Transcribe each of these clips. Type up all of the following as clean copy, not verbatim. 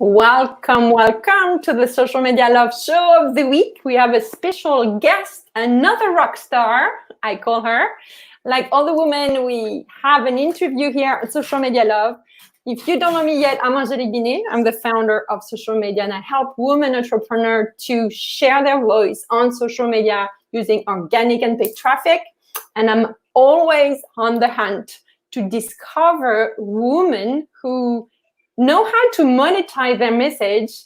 Welcome, welcome to the Social Media Love Show of the week. We have a special guest, another rock star, I call her. Like all the women, we have an interview here at Social Media Love. If you don't know me yet, I'm Angelique Binet. I'm the founder of Social Media, and I help women entrepreneurs to share their voice on social media using organic and paid traffic. And I'm always on the hunt to discover women who know how to monetize their message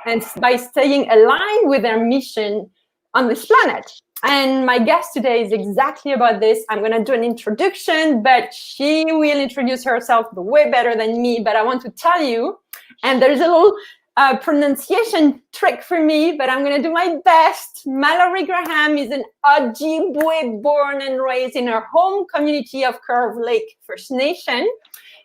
and by staying aligned with their mission on this planet. And my guest today is exactly about this. I'm going to do an introduction, but she will introduce herself way better than me. But I want to tell you, and there's a little pronunciation trick for me, but I'm going to do my best. Mallory Graham is an Ojibwe born and raised in her home community of Curve Lake First Nation.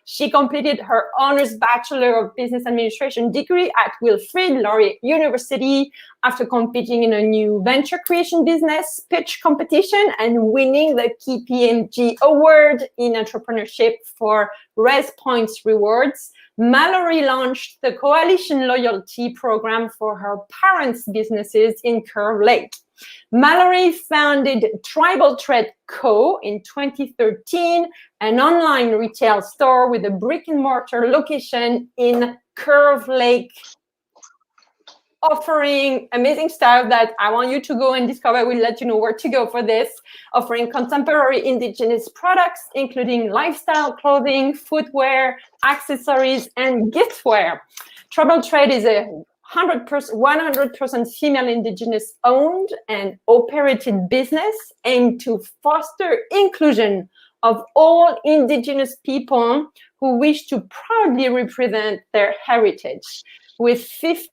She completed her honors Bachelor of Business Administration degree at Wilfrid Laurier University after competing in a new venture creation business pitch competition and winning the KPMG Award in entrepreneurship for Raise Points Rewards. Mallory launched the Coalition Loyalty Program for her parents' businesses in Curve Lake. Mallory founded Tribal Trade Co. in 2013, an online retail store with a brick and mortar location in Curve Lake, offering amazing stuff that I want you to go and discover. We'll let you know where to go for this, offering contemporary indigenous products, including lifestyle clothing, footwear, accessories, and giftware. Tribal Trade is a 100% female indigenous owned and operated business aimed to foster inclusion of all indigenous people who wish to proudly represent their heritage. With 15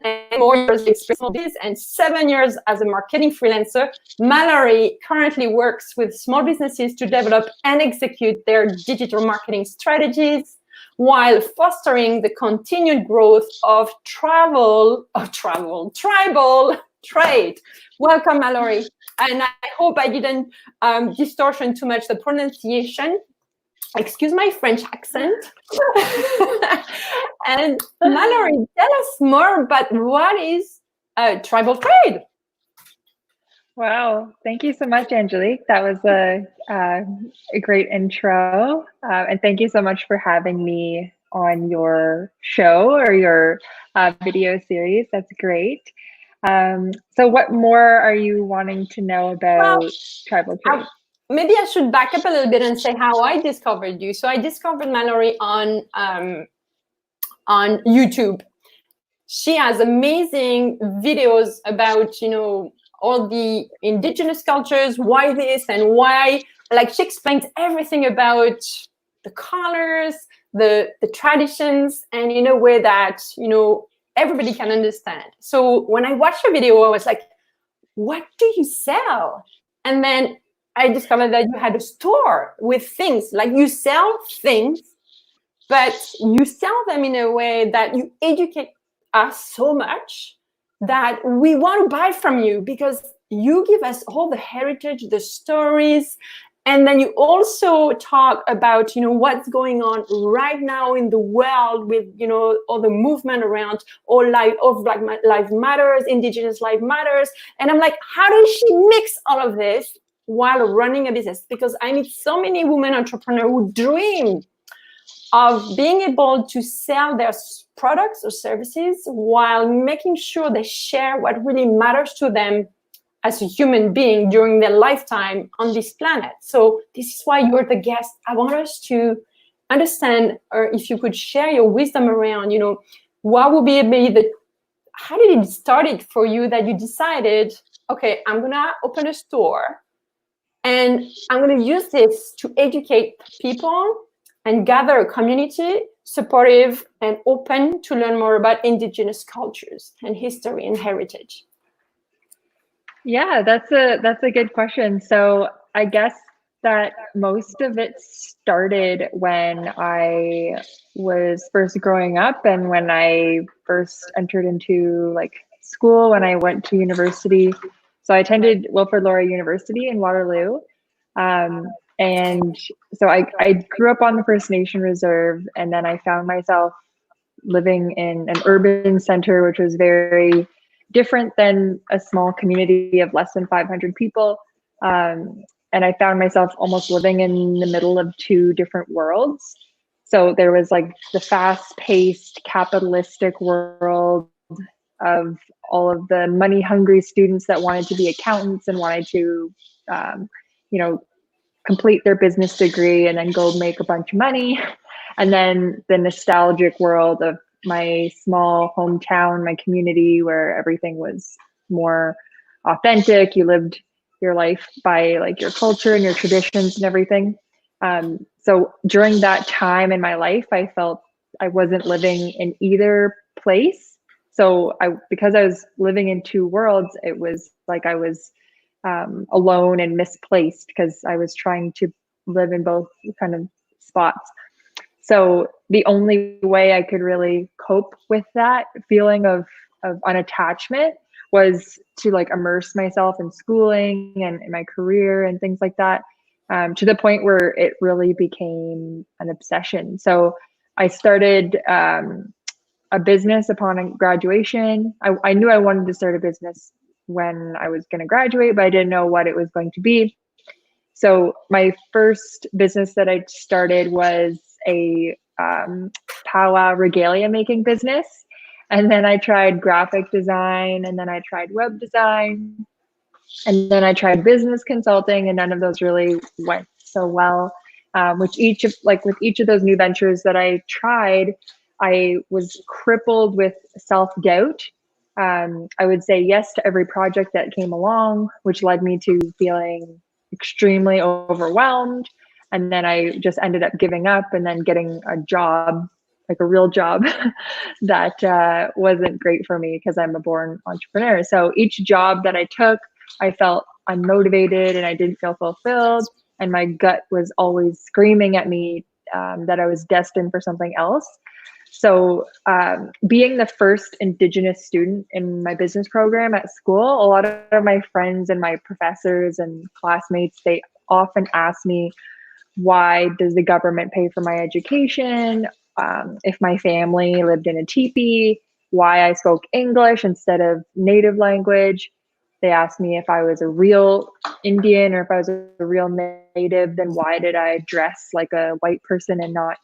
and more years of experience and 7 years as a marketing freelancer, Mallory currently works with small businesses to develop and execute their digital marketing strategies, while fostering the continued growth of tribal trade. Welcome, Mallory. And I hope I didn't distortion too much the pronunciation. Excuse my French accent. And Mallory, tell us more about what is tribal trade. Wow, thank you so much, Angelique. That was a great intro. And thank you so much for having me on your show or your video series. That's great. So what more are you wanting to know about tribal trade? Maybe I should back up a little bit and say how I discovered you. So I discovered Mallory on YouTube. She has amazing videos about, all the indigenous cultures, why this and why, like she explains everything about the colors, the traditions, and in a way that, everybody can understand. So when I watched the video, I was like, what do you sell? And then I discovered that you had a store with things, like you sell things, but you sell them in a way that you educate us so much that we want to buy from you because you give us all the heritage, the stories, and then you also talk about, what's going on right now in the world with, all the movement around Black Lives Matters, Indigenous Lives Matters. And I'm like, how does she mix all of this while running a business? Because I meet so many women entrepreneurs who dream of being able to sell their products or services while making sure they share what really matters to them as a human being during their lifetime on this planet. So this is why you're the guest. I want us to understand, or if you could share your wisdom around, what would be maybe how did it start for you that you decided, okay, I'm gonna open a store and I'm gonna use this to educate people and gather a community supportive and open to learn more about indigenous cultures and history and heritage? Yeah, that's a good question. So I guess that most of it started when I was first growing up and when I first entered into school, when I went to university. So I attended Wilfrid Laurier University in Waterloo. And so I grew up on the First Nation Reserve, and then I found myself living in an urban center, which was very different than a small community of less than 500 people. And I found myself almost living in the middle of two different worlds. So there was like the fast-paced capitalistic world of all of the money-hungry students that wanted to be accountants and wanted to, complete their business degree and then go make a bunch of money. And then the nostalgic world of my small hometown, my community, where everything was more authentic. You lived your life by like your culture and your traditions and everything. So during that time in my life, I felt I wasn't living in either place. So because I was living in two worlds, it was like I was alone and misplaced because I was trying to live in both kind of spots. So the only way I could really cope with that feeling of unattachment was to like immerse myself in schooling and in my career and things like that, to the point where it really became an obsession. So I started a business upon graduation. I knew I wanted to start a business when I was going to graduate, but I didn't know what it was going to be. So my first business that I started was a powwow regalia making business. And then I tried graphic design, and then I tried web design, and then I tried business consulting, and none of those really went so well. With each of those new ventures that I tried, I was crippled with self-doubt. I would say yes to every project that came along, which led me to feeling extremely overwhelmed. And then I just ended up giving up and then getting a job, like a real job that wasn't great for me because I'm a born entrepreneur. So each job that I took, I felt unmotivated and I didn't feel fulfilled. And my gut was always screaming at me that I was destined for something else. So being the first Indigenous student in my business program at school, a lot of my friends and my professors and classmates, they often ask me, why does the government pay for my education? If my family lived in a teepee, why I spoke English instead of native language. They asked me if I was a real Indian or if I was a real native, then why did I dress like a white person and not,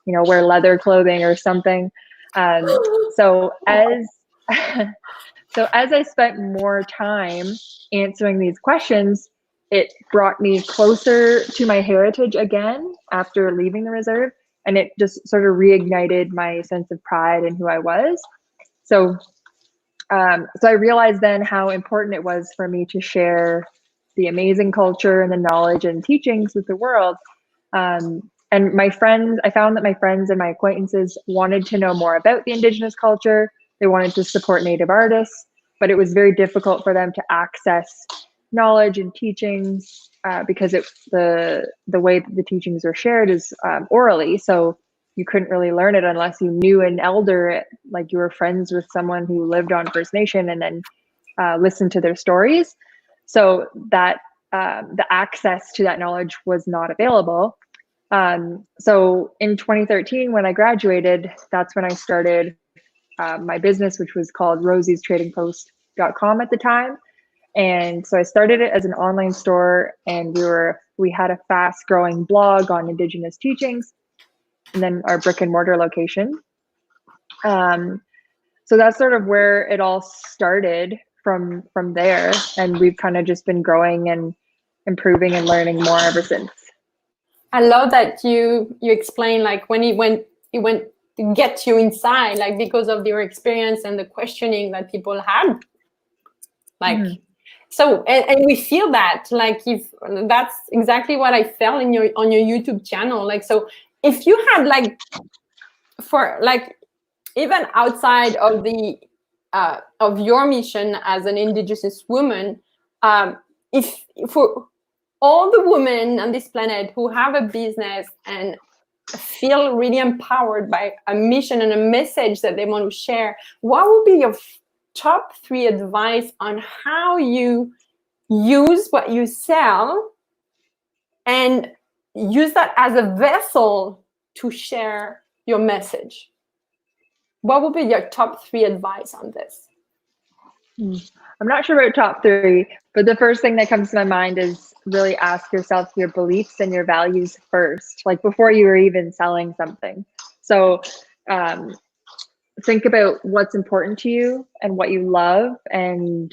wear leather clothing or something. So as I spent more time answering these questions, it brought me closer to my heritage again after leaving the reserve, and it just sort of reignited my sense of pride in who I was. So I realized then how important it was for me to share the amazing culture and the knowledge and teachings with the world. And my friends, I found that my friends and my acquaintances wanted to know more about the Indigenous culture. They wanted to support Native artists, but it was very difficult for them to access knowledge and teachings because the way that the teachings are shared is orally. So you couldn't really learn it unless you knew an elder, like you were friends with someone who lived on First Nation, and then listened to their stories. So that the access to that knowledge was not available. So in 2013, when I graduated, that's when I started my business, which was called rosiestradingpost.com at the time. And so I started it as an online store, and we had a fast growing blog on Indigenous teachings, and then our brick and mortar location. So that's sort of where it all started from there. And we've kind of just been growing and improving and learning more ever since. I love that you explain, like, when it went to get you inside, like, because of your experience and the questioning that people had, like, so, and we feel that, like, if that's exactly what I felt on your YouTube channel. Like, so if you had, like, for, like, even outside of the of your mission as an Indigenous woman, if for all the women on this planet who have a business and feel really empowered by a mission and a message that they want to share, what would be your top 3 advice on how you use what you sell and use that as a vessel to share your message. What would be your top 3 advice on this? I'm not sure about top 3, but the first thing that comes to my mind is really ask yourself your beliefs and your values first, like before you are even selling something. So think about what's important to you and what you love and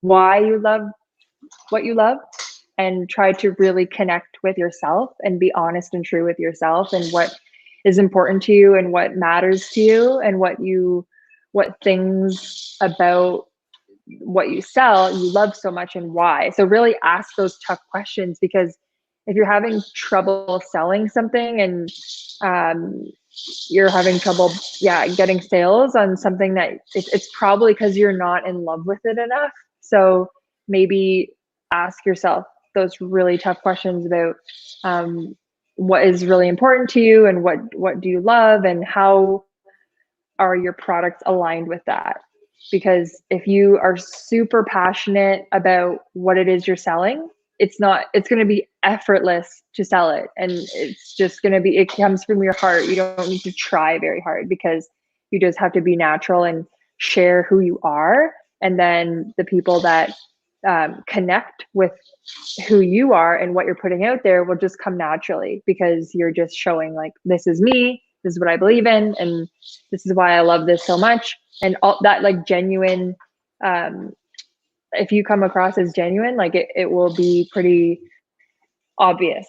why you love what you love, and try to really connect with yourself and be honest and true with yourself and what is important to you and what matters to you and what things about what you sell you love so much and why. So really ask those tough questions, because if you're having trouble selling something and you're having trouble getting sales on something that it's probably because you're not in love with it enough. So maybe ask yourself those really tough questions about what is really important to you and what do you love and how are your products aligned with that. Because if you are super passionate about what it is you're selling, it's going to be effortless to sell it. And it's just going to be, it comes from your heart. You don't need to try very hard, because you just have to be natural and share who you are. And then the people that connect with who you are and what you're putting out there will just come naturally, because you're just showing like, this is me, this is what I believe in, and this is why I love this so much. And all that, like, genuine, if you come across as genuine, like it will be pretty obvious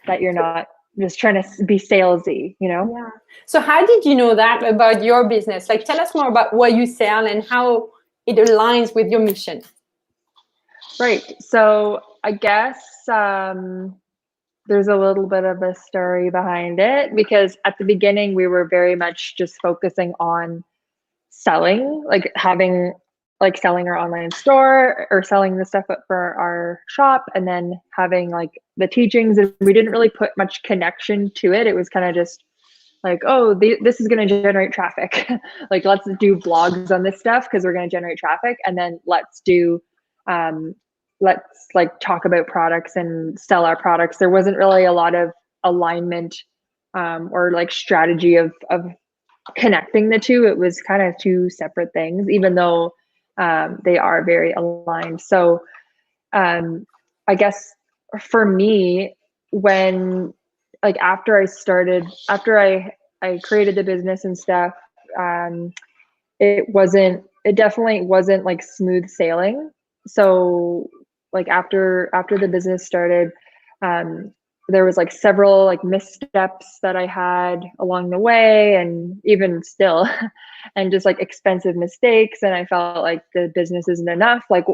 that you're not just trying to be salesy, you know? Yeah. So how did you know that about your business? Like, tell us more about what you sell and how it aligns with your mission. Right. So I guess there's a little bit of a story behind it, because at the beginning we were very much just focusing on selling, like selling our online store or selling the stuff for our shop, and then having like the teachings. And we didn't really put much connection to it. It was kind of just like, oh, this is going to generate traffic. Like, let's do blogs on this stuff because we're going to generate traffic. And then let's like talk about products and sell our products. There wasn't really a lot of alignment or like strategy of connecting the two. It was kind of two separate things, even though they are very aligned. So I guess for me, when like after I created the business and stuff, it definitely wasn't like smooth sailing. So like after the business started, there was like several like missteps that I had along the way, and even still, and just like expensive mistakes. And I felt like the business isn't enough. Like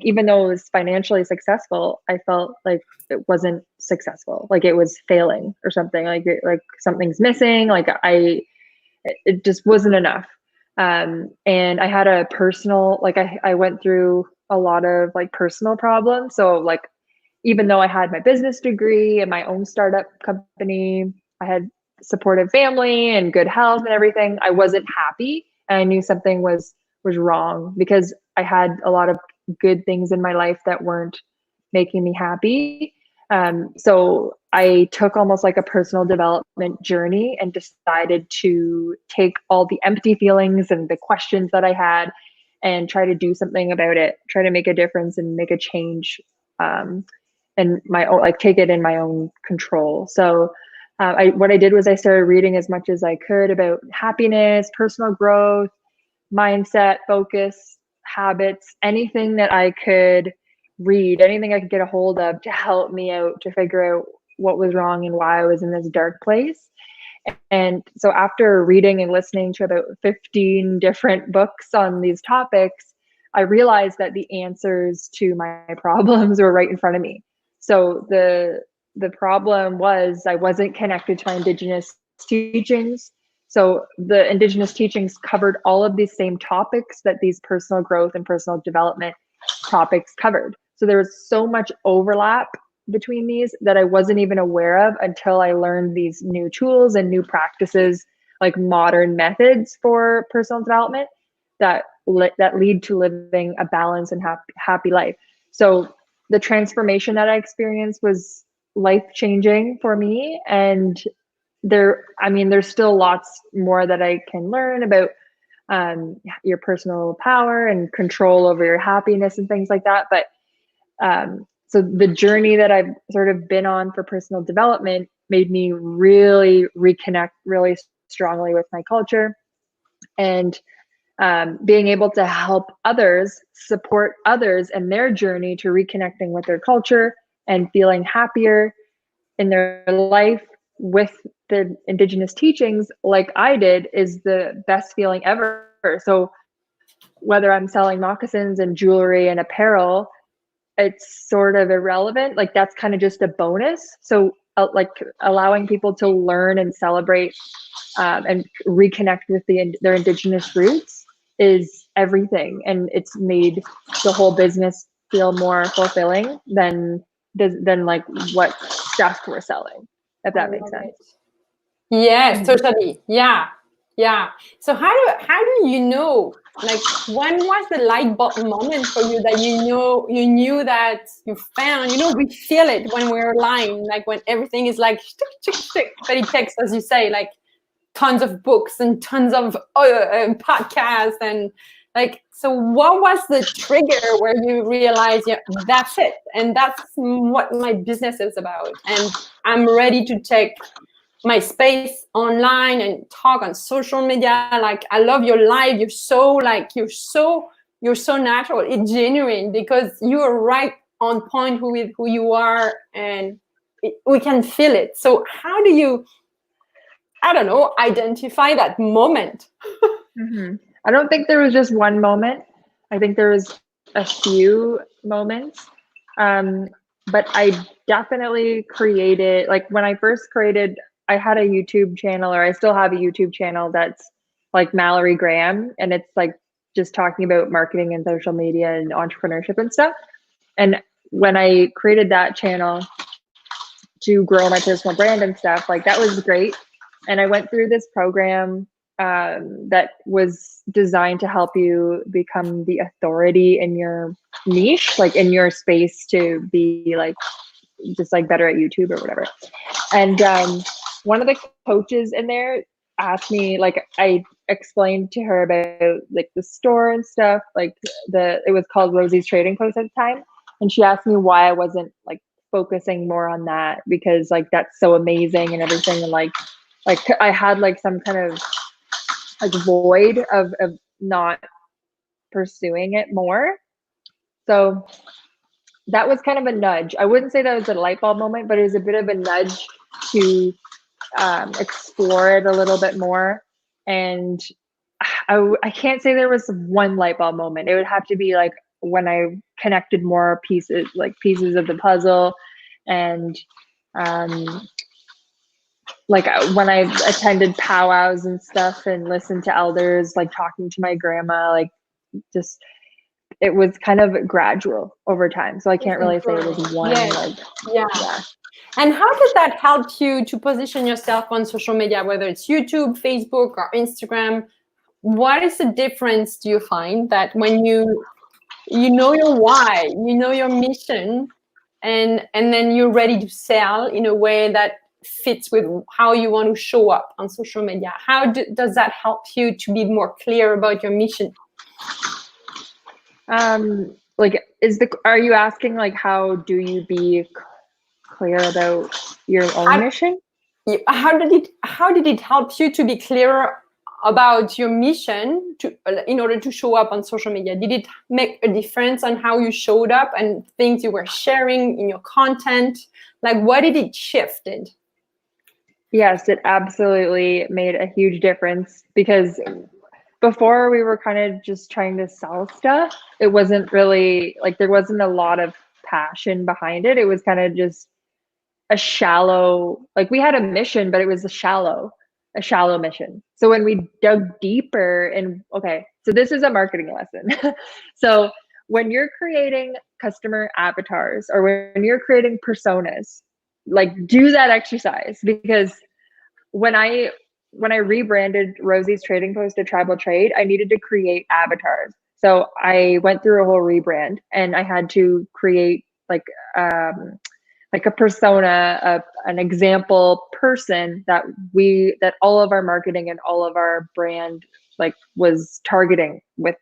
even though it was financially successful, I felt like it wasn't successful. Like it was failing or something. Like something's missing. Like it just wasn't enough. And I had a personal, like I went through a lot of like personal problems. So like, even though I had my business degree and my own startup company, I had supportive family and good health and everything, I wasn't happy. And I knew something was wrong, because I had a lot of good things in my life that weren't making me happy. So I took almost like a personal development journey and decided to take all the empty feelings and the questions that I had and try to do something about it, try to make a difference and make a change, and my own, like take it in my own control. So what I did was I started reading as much as I could about happiness, personal growth, mindset, focus, habits, anything that I could read, anything I could get a hold of to help me out to figure out what was wrong and why I was in this dark place. And so after reading and listening to about 15 different books on these topics, I realized that the answers to my problems were right in front of me. So the problem was I wasn't connected to my Indigenous teachings. So the Indigenous teachings covered all of these same topics that these personal growth and personal development topics covered. So there was so much overlap between these that I wasn't even aware of until I learned these new tools and new practices, like modern methods for personal development that lead to living a balanced and happy life. So the transformation that I experienced was life-changing for me. And there's still lots more that I can learn about your personal power and control over your happiness and things like that. But so the journey that I've sort of been on for personal development made me really reconnect really strongly with my culture, and being able to help others, support others in their journey to reconnecting with their culture and feeling happier in their life with the Indigenous teachings like I did is the best feeling ever. So whether I'm selling moccasins and jewelry and apparel, it's sort of irrelevant. Like that's kind of just a bonus. So like allowing people to learn and celebrate and reconnect with their Indigenous roots is everything. And it's made the whole business feel more fulfilling than like what stuff we're selling, if that makes sense. Yes, totally. Yeah. So how do you know, like, when was the light bulb moment for you that you knew that you found, we feel it when we're lying, like when everything is like tick, tick, tick, but it takes, as you say, like tons of books and tons of podcasts and like, so what was the trigger where you realized, yeah, that's it, and that's what my business is about, and I'm ready to take my space online and talk on social media? Like, I love your live. You're so natural. It's genuine because you are right on point with who you are, and we can feel it. So how do you, I don't know, identify that moment? I don't think there was just one moment. I think there was a few moments. But I definitely created, like when I first created, I had a YouTube channel, or I still have a YouTube channel that's like Mallory Graham, and it's like just talking about marketing and social media and entrepreneurship and stuff. And when I created that channel to grow my personal brand and stuff, like that was great. And I went through this program that was designed to help you become the authority in your niche, like in your space, to be like just like better at YouTube or whatever. And one of the coaches in there asked me, like, I explained to her about like the store and stuff, like it was called Rosie's Trading Post at the time, and she asked me why I wasn't like focusing more on that, because like that's so amazing and everything, and like I had like some kind of like void of not pursuing it more. So that was kind of a nudge. I wouldn't say that was a light bulb moment, but it was a bit of a nudge to explore it a little bit more. And I can't say there was one light bulb moment. It would have to be like when I connected more pieces of the puzzle, and like when I attended powwows and stuff and listened to elders, like talking to my grandma, like just, it was kind of gradual over time. So I can't really say it was one. Yeah. And how does that help you to position yourself on social media, whether it's YouTube, Facebook, or Instagram? What is the difference, do you find, that when you know your why, you know your mission, and then you're ready to sell in a way that fits with how you want to show up on social media? How does that help you to be more clear about your mission? Like, are you asking like how do you be clear about your own mission? How did it help you to be clearer about your mission in order to show up on social media? Did it make a difference on how you showed up and things you were sharing in your content? Like, what did it shifted? Yes, it absolutely made a huge difference, because before we were kind of just trying to sell stuff. It wasn't really like, there wasn't a lot of passion behind it. It was kind of just a shallow, like we had a mission, but it was a shallow mission. So when we dug deeper, and okay, so this is a marketing lesson. So when you're creating customer avatars, or when you're creating personas, like do that exercise, because when I rebranded Rosie's Trading Post to Tribal Trade, I needed to create avatars. So I went through a whole rebrand, and I had to create like like a persona, an example person that all of our marketing and all of our brand like was targeting with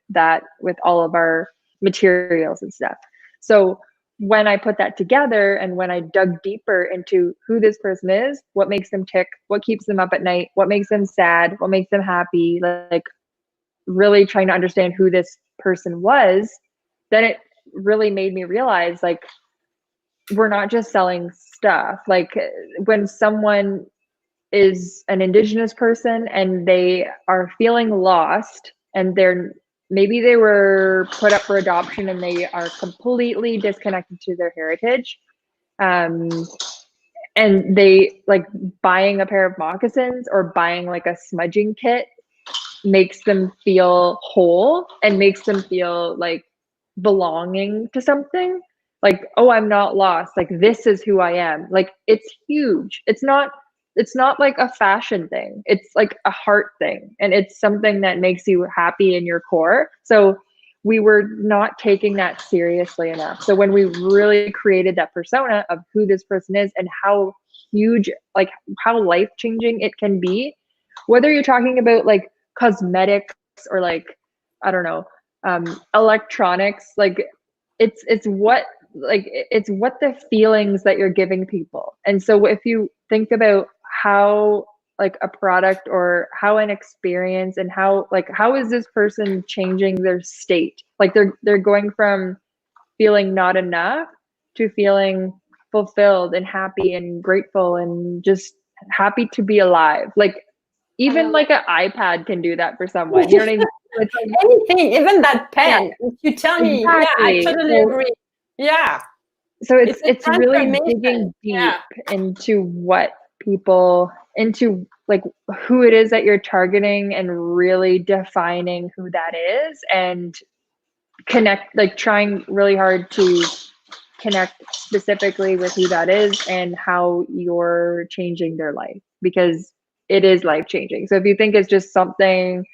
all of our materials and stuff. So when I put that together and when I dug deeper into who this person is, what makes them tick, what keeps them up at night, what makes them sad, what makes them happy, like really trying to understand who this person was, then it really made me realize like we're not just selling stuff. Like when someone is an Indigenous person and they are feeling lost and maybe they were put up for adoption and they are completely disconnected to their heritage, and they like buying a pair of moccasins or buying like a smudging kit makes them feel whole and makes them feel like belonging to something. Like, oh, I'm not lost, like this is who I am. Like it's huge. It's not like a fashion thing, it's like a heart thing, and it's something that makes you happy in your core. So we were not taking that seriously enough. So when we really created that persona of who this person is and how huge, like how life-changing it can be, whether you're talking about like cosmetics or like, I don't know, electronics, like it's what the feelings that you're giving people. And so if you think about how like a product or how an experience and how is this person changing their state, like they're going from feeling not enough to feeling fulfilled and happy and grateful and just happy to be alive. Like even like an iPad can do that for someone, you know what I mean? It's like, anything, even that pen. yeah, If you tell me, exactly. yeah, I totally agree. Yeah. So it's really digging deep yeah. into what people, into like who it is that you're targeting and really defining who that is and connect, like trying really hard to connect specifically with who that is and how you're changing their life, because it is life changing. So if you think it's just something,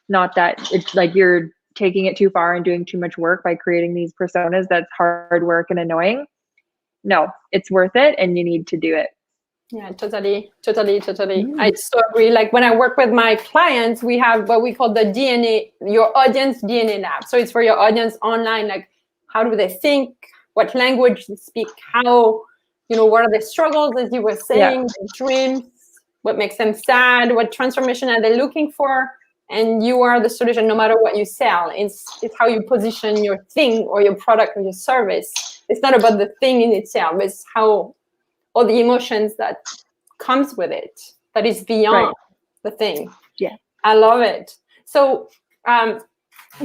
not that it's like you're taking it too far and doing too much work by creating these personas that's hard work and annoying, no, it's worth it and you need to do it. Yeah, totally. I so agree. Like when I work with my clients, we have what we call the DNA, your audience DNA lab. So it's for your audience online, like how do they think, what language they speak, how, what are the struggles, as you were saying, the dreams, what makes them sad, what transformation are they looking for? And you are the solution no matter what you sell. It's how you position your thing or your product or your service. It's not about the thing in itself, it's how all the emotions that comes with it, that is beyond the thing. Yeah, I love it. So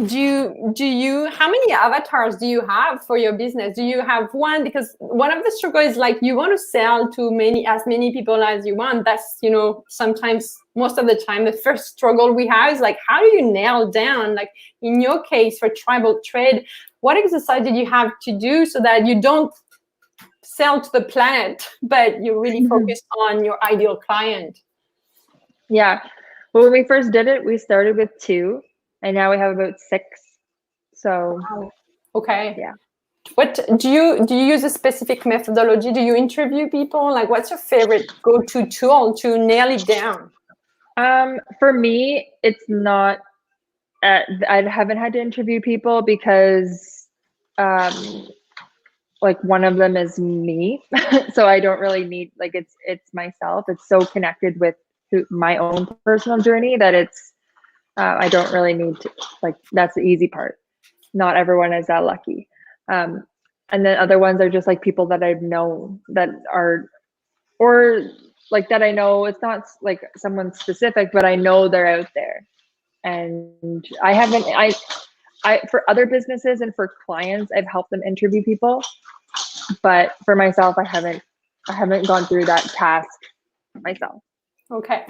do you how many avatars do you have for your business? Do you have one? Because one of the struggles is like you want to sell to as many people as you want. That's, sometimes, most of the time, the first struggle we have is like, how do you nail down, like in your case for tribal trade, what exercise did you have to do so that you don't sell to the planet, but you really focus on your ideal client? Yeah. Well, when we first did it, we started with 2 and now we have about 6. So, okay. Yeah. What do you use a specific methodology? Do you interview people? Like, what's your favorite go-to tool to nail it down? For me, it's not, I haven't had to interview people because, like one of them is me. So I don't really need, like, it's myself. It's so connected with my own personal journey that it's, I don't really need to, like, that's the easy part. Not everyone is that lucky. And then other ones are just like people that I've known that are, or like that I know, it's not like someone specific, but I know they're out there. And I haven't, for other businesses and for clients, I've helped them interview people, but for myself, I haven't gone through that task myself. Okay.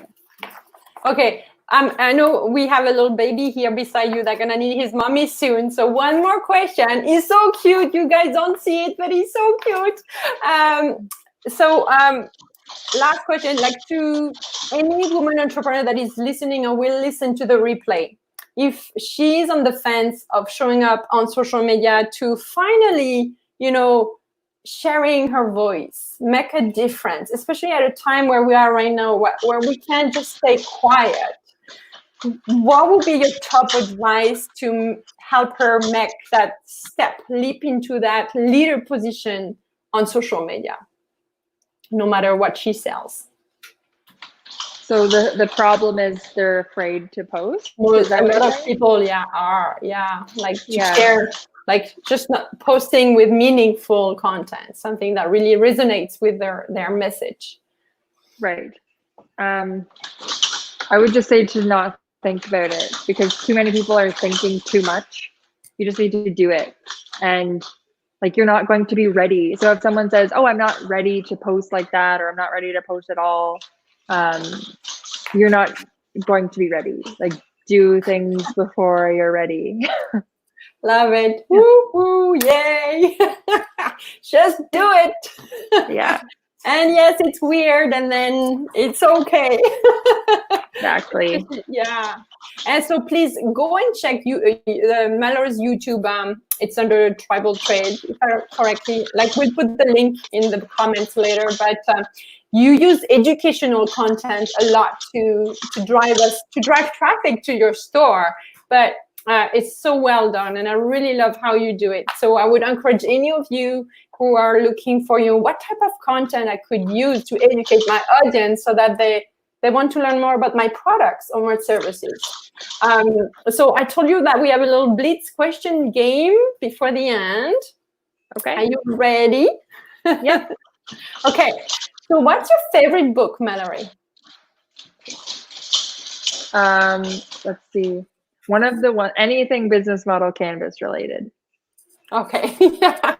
I know we have a little baby here beside you that's gonna need his mommy soon. So one more question. He's so cute. You guys don't see it, but he's so cute. Last question, like to any woman entrepreneur that is listening or will listen to the replay, if she's on the fence of showing up on social media to finally, sharing her voice, make a difference, especially at a time where we are right now, where we can't just stay quiet. What would be your top advice to help her make that step, leap into that leader position on social media, no matter what she sells? So the problem is they're afraid to post. A lot of people, are like to share, like just not posting with meaningful content, something that really resonates with their message. Right. I would just say to not think about it, because too many people are thinking too much. You just need to do it, and like you're not going to be ready. So if someone says, "Oh, I'm not ready to post like that," or "I'm not ready to post at all," you're not going to be ready. Like, do things before you're ready. Love it. Woo woo, yay. Just do it. Yeah. And yes, it's weird, and then it's okay. Exactly. Yeah. And so please go and check Mallory's YouTube. It's under Tribal Trade, if I remember correctly. Like, we'll put the link in the comments later, but you use educational content a lot to drive traffic to your store. But it's so well done, and I really love how you do it. So I would encourage any of you who are looking for, what type of content I could use to educate my audience so that they want to learn more about my products or my services. So I told you that we have a little blitz question game before the end. Okay. Are you ready? Yeah. Okay. So what's your favorite book, Mallory? Let's see. Anything business model canvas related. Okay. Yeah.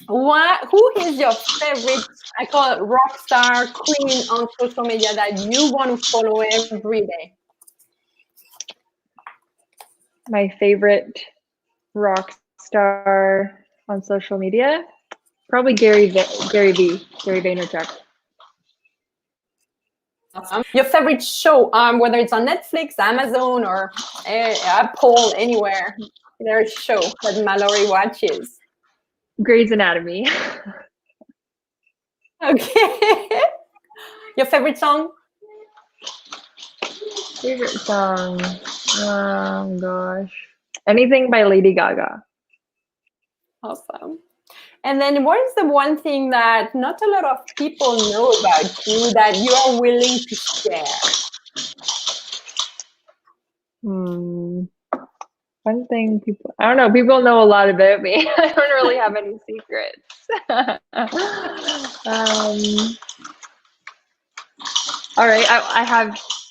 Who is your favorite, I call it rock star queen on social media that you want to follow every day? My favorite rock star on social media? Probably Gary Vaynerchuk. Your favorite show, whether it's on Netflix, Amazon, or Apple, anywhere, there's a show that Mallory watches. Grey's Anatomy. Okay. Your favorite song? Favorite song? Oh gosh. Anything by Lady Gaga. Awesome. And then what is the one thing that not a lot of people know about you that you are willing to share? One thing I don't know, people know a lot about me. I don't really have any secrets. All right,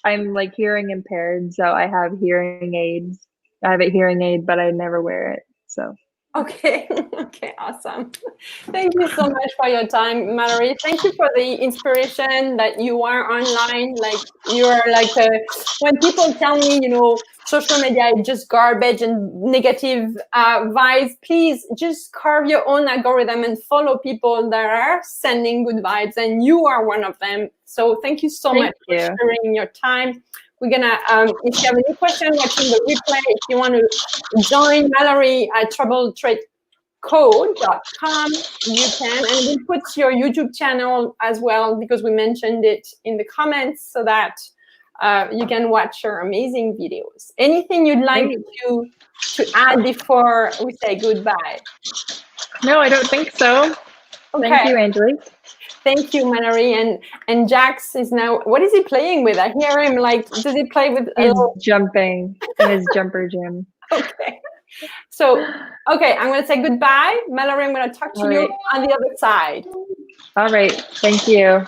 I'm like hearing impaired, so I have hearing aids. I have a hearing aid, but I never wear it, so. Okay. Okay, awesome. Thank you so much for your time, Mallory. Thank you for the inspiration that you are online. Like, you are like, when people tell me, social media is just garbage and negative vibes, please just carve your own algorithm and follow people that are sending good vibes, and you are one of them. So thank you so much for sharing your time. We're gonna, if you have any question watching the replay, if you want to join Mallory at troubletradeco.com, you can, and we'll put your YouTube channel as well, because we mentioned it in the comments, so that you can watch her amazing videos. Anything you'd like to add before we say goodbye? No, I don't think so. Okay. Thank you, Angelique. Thank you, Mallory. And Jax is now, what is he playing with? I hear him like, does he play with? He's jumping in his jumper gym. Okay. So, okay, I'm going to say goodbye. Mallory, I'm going to talk to you on the other side. All right. Thank you.